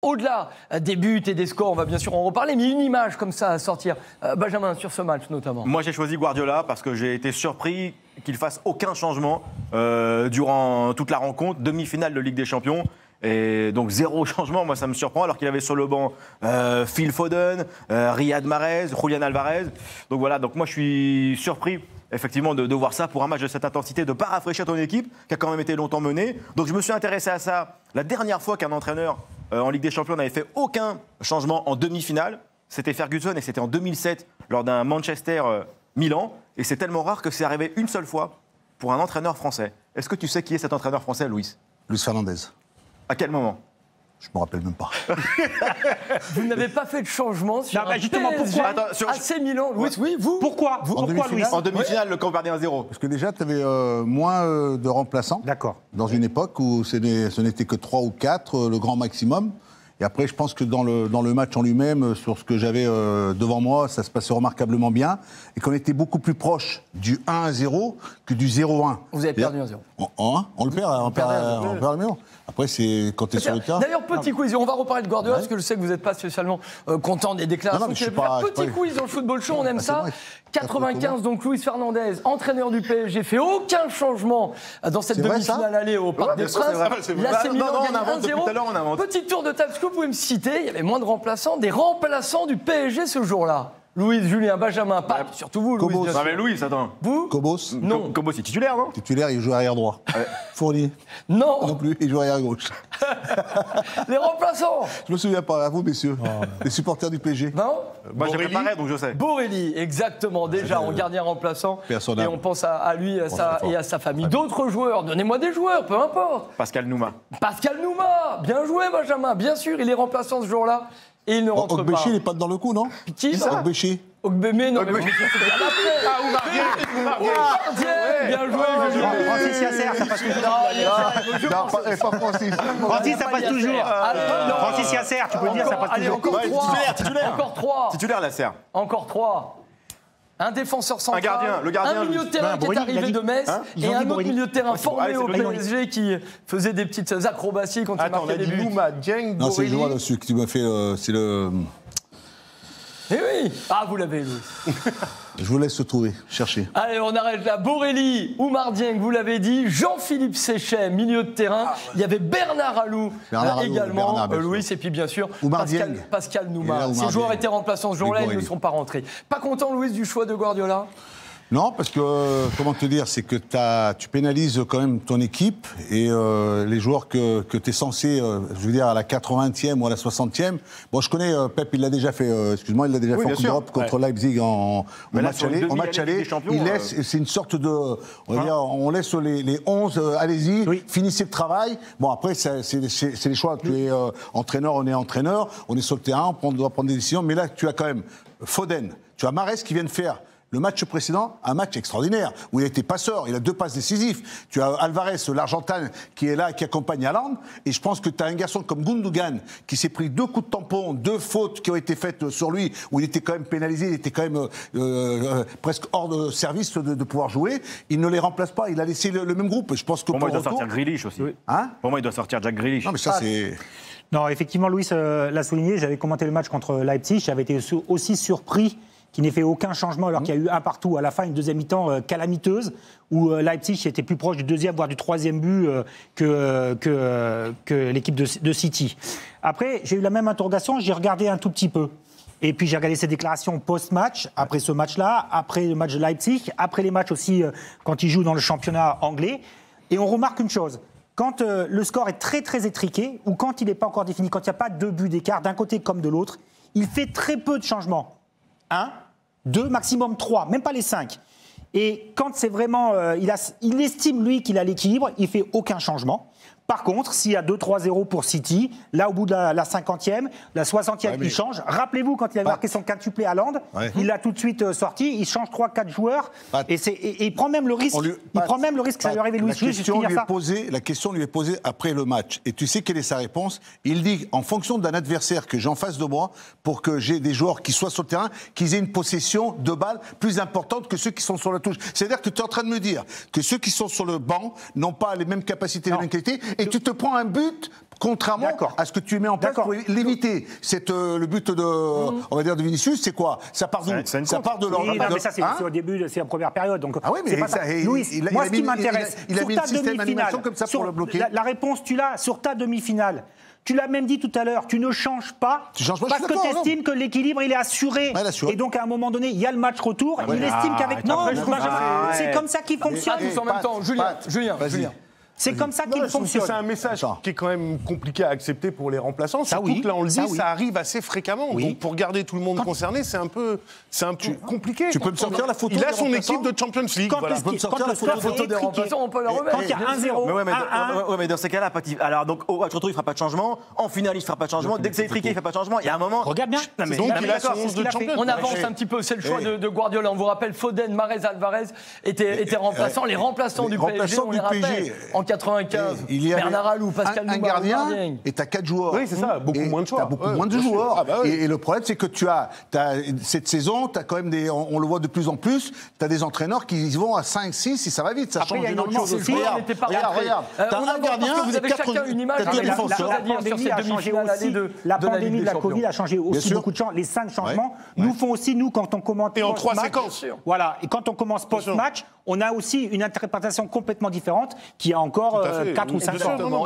Au-delà des buts et des scores, on va bien sûr en reparler, mais une image comme ça à sortir, Benjamin, sur ce match notamment. Moi, j'ai choisi Guardiola parce que j'ai été surpris qu'il fasse aucun changement durant toute la rencontre, demi-finale de Ligue des Champions. Et donc, zéro changement, moi, ça me surprend, alors qu'il avait sur le banc Phil Foden, Riyad Mahrez, Julian Alvarez. Donc voilà, donc moi, je suis surpris effectivement de voir ça pour un match de cette intensité, de ne pas rafraîchir ton équipe, qui a quand même été longtemps menée. Donc je me suis intéressé à ça. La dernière fois qu'un entraîneur en Ligue des Champions n'avait fait aucun changement en demi-finale, c'était Ferguson, et c'était en 2007 lors d'un Manchester-Milan. Et c'est tellement rare que c'est arrivé une seule fois pour un entraîneur français. Est-ce que tu sais qui est cet entraîneur français, Luis? Luis Fernandez. À quel moment? Je ne me rappelle même pas. Vous n'avez pas fait de changement sur un justement, PSG pourquoi AC Milan. Louis, oui, vous? Pourquoi Louis? En demi-finale, le camp perdait 1-0. Parce que déjà, tu avais moins de remplaçants. D'accord. Dans une époque où ce n'était que 3 ou 4, le grand maximum. Et après, je pense que dans le match en lui-même, sur ce que j'avais devant moi, ça se passait remarquablement bien. Et qu'on était beaucoup plus proche du 1-0 que du 0-1. Vous avez perdu 1-0. On le perd, on perd la maison. Après, c'est quand tu es sur le terrain. D'ailleurs, petit quiz, on va reparler de Guardiola, parce que je sais que vous n'êtes pas spécialement content des déclarations qu'il a pu faire. Petit quiz dans le football show, on aime ça. 95, donc Luis Fernandez, entraîneur du PSG, fait aucun changement dans cette demi-finale aller au Parc des Princes. L'AC Milan gagne 1-0. Petit tour de table, est-ce que vous pouvez me citer, il y avait moins de remplaçants, des remplaçants du PSG ce jour-là? Louis, Julien, Benjamin, Pape, surtout vous, Louis. Non mais Louis, attends. Vous? Cobos. Non. Cobos, c'est titulaire, non? Titulaire, il joue arrière droit. Fournier. Non. Non plus, il joue arrière gauche. Les remplaçants. Je me souviens pas, à vous, messieurs. Les supporters du PSG. Non. Moi, j'ai préparé, donc je sais. Borelli, exactement, déjà en gardien remplaçant. Personnel. Et on pense à lui et à sa famille. D'autres joueurs, donnez-moi des joueurs, peu importe. Pascal Nouma. Pascal Nouma, bien joué Benjamin, bien sûr, il est remplaçant ce jour-là. Et il ne rentre pas. Ogbechi, il n'est pas dans le coup, non? Qui ça? Ogbechi. Mais non, mais bien bien joué, Francis Yasser, ça passe toujours. Pas Francis. Francis, ça passe toujours. Francis Yasser, tu peux le dire, ça passe toujours. Encore 3. Titulaire. Encore 3. Titulaire, la serre. Encore 3. Un défenseur central, le gardien, un milieu de terrain qui est arrivé de Metz, et un autre milieu de terrain formé au PSG qui faisait des petites acrobaties quand il marquait des buts. Nouma, Dieng, Non, c'est le joueur dessus que tu m'as fait, c'est le... Eh oui. Ah, vous l'avez, Louis. Je vous laisse trouver, chercher. Allez, on arrête là. Borelli, Oumar Dieng, vous l'avez dit. Jean-Philippe Séchet, milieu de terrain. Il y avait Bernard Alou également, Louis, et puis bien sûr Pascal Nouma. Ces joueurs étaient remplaçants ce jour-là, ils ne sont pas rentrés. Pas content, Louis, du choix de Guardiola? Non, parce que, comment te dire, c'est que tu pénalises quand même ton équipe et les joueurs que tu es censé, je veux dire, à la 80e ou à la 60e. Bon, je connais, Pep, il l'a déjà fait, excuse-moi, il l'a déjà fait en Coupe d'Europe contre Leipzig en match aller. Il laisse, c'est une sorte de, on va dire, on laisse les 11, allez-y, finissez le travail. Bon, après, c'est les choix. Tu es entraîneur, on est entraîneur, on est sur le terrain, on doit prendre des décisions. Mais là, tu as quand même Foden, tu as Mahrez qui vient de faire le match précédent, un match extraordinaire, où il a été passeur, il a 2 passes décisives. Tu as Alvarez, l'Argentin, qui est là, qui accompagne Haaland. Et je pense que tu as un garçon comme Gundogan, qui s'est pris 2 coups de tampon, 2 fautes qui ont été faites sur lui, où il était quand même pénalisé, il était quand même presque hors de service de pouvoir jouer. Il ne les remplace pas, il a laissé le même groupe. Je pense que pour moi, il doit sortir Grealish aussi. Hein? Pour moi, il doit sortir Jack Grealish. Non, mais ça, c'est... Non, effectivement, Louis l'a souligné, j'avais commenté le match contre Leipzig, j'avais été aussi surpris qu'il n'ait fait aucun changement alors qu'il y a eu un partout à la fin, une deuxième mi-temps calamiteuse, où Leipzig était plus proche du deuxième, voire du troisième but que l'équipe de City. Après, j'ai eu la même interrogation, j'ai regardé un tout petit peu. Et puis j'ai regardé ses déclarations post-match, après ce match-là, après le match de Leipzig, après les matchs aussi quand il joue dans le championnat anglais. Et on remarque une chose. Quand le score est très très étriqué, ou quand il n'est pas encore défini, quand il n'y a pas 2 buts d'écart d'un côté comme de l'autre, il fait très peu de changements. 1, 2, maximum 3, même pas les 5. Et quand c'est vraiment... il estime, lui, qu'il a l'équilibre, il ne fait aucun changement. Par contre, s'il y a 2-3-0 pour City, là, au bout de la 50e, la 60e, il change. Rappelez-vous, quand il a marqué son quintuplé à Haaland, il l'a tout de suite sorti, il change 3-4 joueurs, et il prend même le risque. Que ça lui arrive, Louis. La question lui est posée après le match. Et tu sais quelle est sa réponse? Il dit, en fonction d'un adversaire que j'ai en face de moi, pour que j'ai des joueurs qui soient sur le terrain, qu'ils aient une possession de balle plus importante que ceux qui sont sur la touche. C'est-à-dire que tu es en train de me dire que ceux qui sont sur le banc n'ont pas les mêmes capacités, les mêmes qualités, Et tu te prends un but contrairement à ce que tu mets en place pour l'éviter. C'est le but de, on va dire, de Vinicius, c'est quoi? Ça part d'où? Ça part de leur. Mais ça, c'est au début, c'est la première période. Donc, ah oui, mais pas ça. Louis, moi, ce qui m'intéresse, il a mis un système d'animation comme ça pour le bloquer. La réponse, tu l'as sur ta demi-finale. Tu l'as même dit tout à l'heure, tu ne changes pas parce que tu estimes que l'équilibre il est assuré. Et donc à un moment donné, il y a le match retour. Il estime qu'avec c'est comme ça qu'il fonctionne. Tous en même temps, Julien. C'est comme ça qu'il fonctionne. C'est un message qui est quand même compliqué à accepter pour les remplaçants. Surtout que là, on le dit, ça arrive assez fréquemment. Donc pour garder tout le monde concerné, c'est un peu compliqué. Tu peux me sortir la photo? Il a son équipe de Champions League. Quand le score des remplaçants, on peut la remettre. Quand il y a 1-0. Mais dans ces cas-là, alors donc au match retour, il ne fera pas de changement. En finale, il ne fera pas de changement. Dès que c'est étriqué, il ne fait pas de changement. Il y a un moment. Regarde bien. Donc il a son 11 de Champions. On avance un petit peu. C'est le choix de Guardiola. On vous rappelle, Foden, Mahrez, Alvarez étaient remplaçants. Les remplaçants du PSG, on les rappelle. En 95. Il y a Bernard Alou, Pascal Nouma, un gardien et tu as 4 joueurs. Oui, c'est ça, beaucoup moins de choix. Tu as beaucoup moins de joueurs. Et le problème, c'est que tu as cette saison, tu as quand même on le voit de plus en plus, tu as des entraîneurs qui y vont à 5, 6, si ça va vite, ça change énormément. Regarde. Tu as un gardien, vous avez chacun une image. La pandémie de la Covid a changé aussi beaucoup de gens. Les 5 changements nous font aussi, nous, quand on commente. Et en 3 séquences. Voilà. Et quand on commence post-match, on a aussi une interprétation complètement différente qui a encore 4 ou 5 ans.